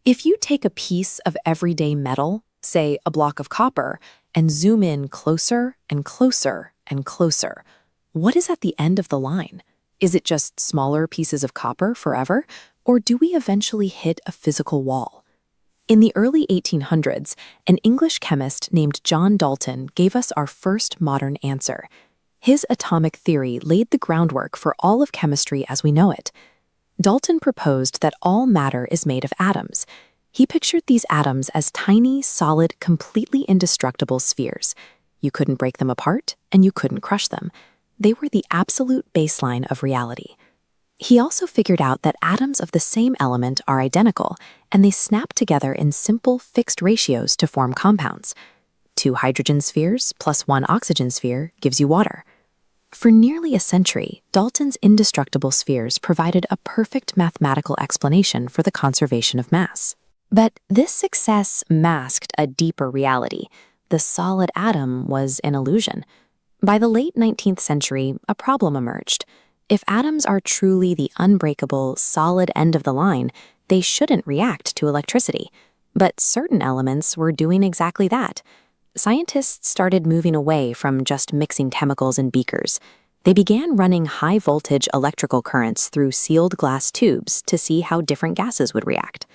If you take a piece of everyday metal, say a block of copper, and zoom in closer and closer and closer, what is at the end of the line? Is it just smaller pieces of copper forever, or do we eventually hit a physical wall? In the early 1800s, an English chemist named John Dalton gave us our first modern answer. His atomic theory laid the groundwork for all of chemistry as we know it. Dalton proposed that all matter is made of atoms. He pictured these atoms as tiny, solid, completely indestructible spheres. You couldn't break them apart, and you couldn't crush them. They were the absolute baseline of reality. He also figured out that atoms of the same element are identical, and they snap together in simple, fixed ratios to form compounds. 2 hydrogen spheres plus 1 oxygen sphere gives you water. For nearly a century, Dalton's indestructible spheres provided a perfect mathematical explanation for the conservation of mass. But this success masked a deeper reality. The solid atom was an illusion. By the late 19th century, a problem emerged. If atoms are truly the unbreakable, solid end of the line, they shouldn't react to electricity. But certain elements were doing exactly that. Scientists started moving away from just mixing chemicals in beakers. They began running high-voltage electrical currents through sealed glass tubes to see how different gases would react.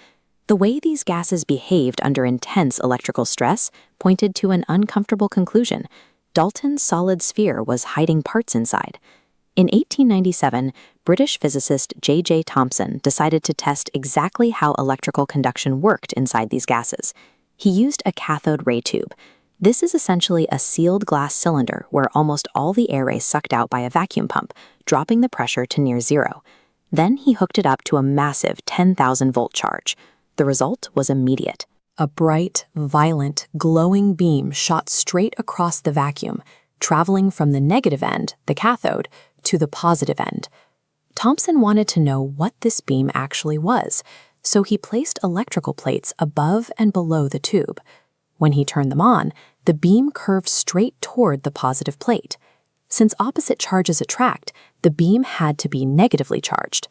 The way these gases behaved under intense electrical stress pointed to an uncomfortable conclusion. Dalton's solid sphere was hiding parts inside. In 1897, British physicist J.J. Thomson decided to test exactly how electrical conduction worked inside these gases. He used a cathode ray tube. This is essentially a sealed glass cylinder where almost all the air is sucked out by a vacuum pump, dropping the pressure to near zero. Then he hooked it up to a massive 10,000-volt charge. The result was immediate. A bright, violent, glowing beam shot straight across the vacuum, traveling from the negative end, the cathode, to the positive end. Thomson wanted to know what this beam actually was, so he placed electrical plates above and below the tube. When he turned them on, the beam curved straight toward the positive plate. Since opposite charges attract, the beam had to be negatively charged.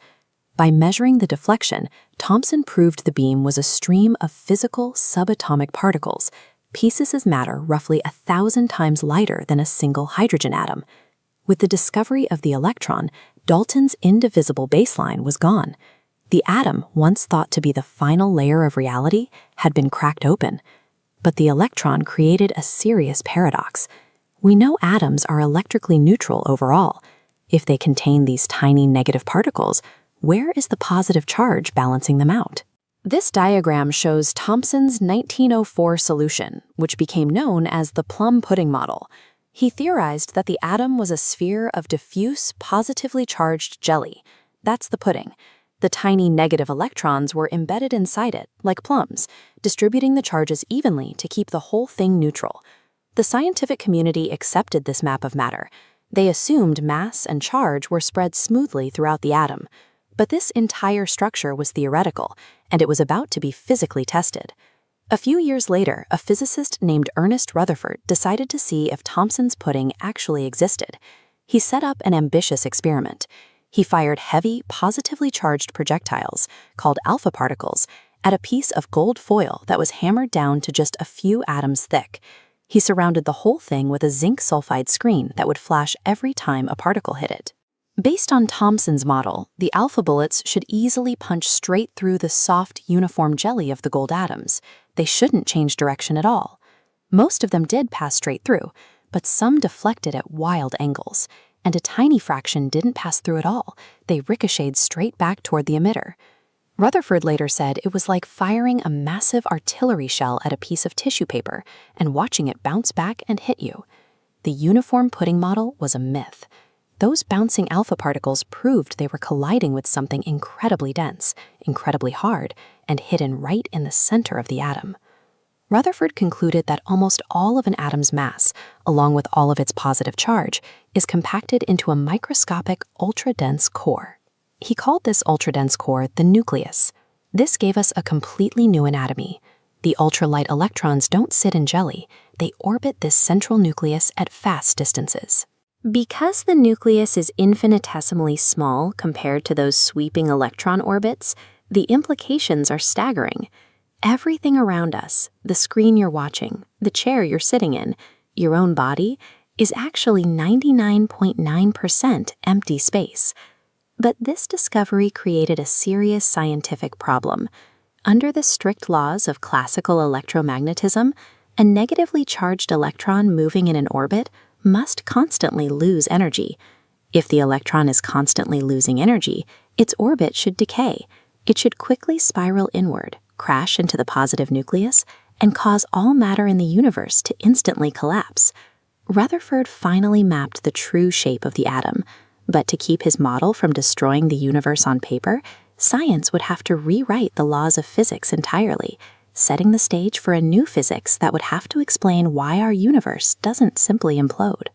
By measuring the deflection, Thomson proved the beam was a stream of physical subatomic particles, pieces of matter roughly 1,000 times lighter than a single hydrogen atom. With the discovery of the electron, Dalton's indivisible baseline was gone. The atom, once thought to be the final layer of reality, had been cracked open. But the electron created a serious paradox. We know atoms are electrically neutral overall. If they contain these tiny negative particles, where is the positive charge balancing them out? This diagram shows Thomson's 1904 solution, which became known as the plum pudding model. He theorized that the atom was a sphere of diffuse, positively charged jelly. That's the pudding. The tiny negative electrons were embedded inside it, like plums, distributing the charges evenly to keep the whole thing neutral. The scientific community accepted this map of matter. They assumed mass and charge were spread smoothly throughout the atom. But this entire structure was theoretical, and it was about to be physically tested. A few years later, a physicist named Ernest Rutherford decided to see if Thomson's pudding actually existed. He set up an ambitious experiment. He fired heavy, positively charged projectiles, called alpha particles, at a piece of gold foil that was hammered down to just a few atoms thick. He surrounded the whole thing with a zinc sulfide screen that would flash every time a particle hit it. Based on Thomson's model, the alpha bullets should easily punch straight through the soft, uniform jelly of the gold atoms. They shouldn't change direction at all. Most of them did pass straight through, but some deflected at wild angles, and a tiny fraction didn't pass through at all. They ricocheted straight back toward the emitter. Rutherford later said it was like firing a massive artillery shell at a piece of tissue paper and watching it bounce back and hit you. The uniform pudding model was a myth. Those bouncing alpha particles proved they were colliding with something incredibly dense, incredibly hard, and hidden right in the center of the atom. Rutherford concluded that almost all of an atom's mass, along with all of its positive charge, is compacted into a microscopic, ultra-dense core. He called this ultra-dense core the nucleus. This gave us a completely new anatomy. The ultralight electrons don't sit in jelly. They orbit this central nucleus at fast distances. Because the nucleus is infinitesimally small compared to those sweeping electron orbits, the implications are staggering. Everything around us, the screen you're watching, the chair you're sitting in, your own body, is actually 99.9% empty space. But this discovery created a serious scientific problem. Under the strict laws of classical electromagnetism, a negatively charged electron moving in an orbit must constantly lose energy. If the electron is constantly losing energy, its orbit should decay. It should quickly spiral inward, crash into the positive nucleus, and cause all matter in the universe to instantly collapse. Rutherford finally mapped the true shape of the atom, but to keep his model from destroying the universe on paper, science would have to rewrite the laws of physics entirely, setting the stage for a new physics that would have to explain why our universe doesn't simply implode.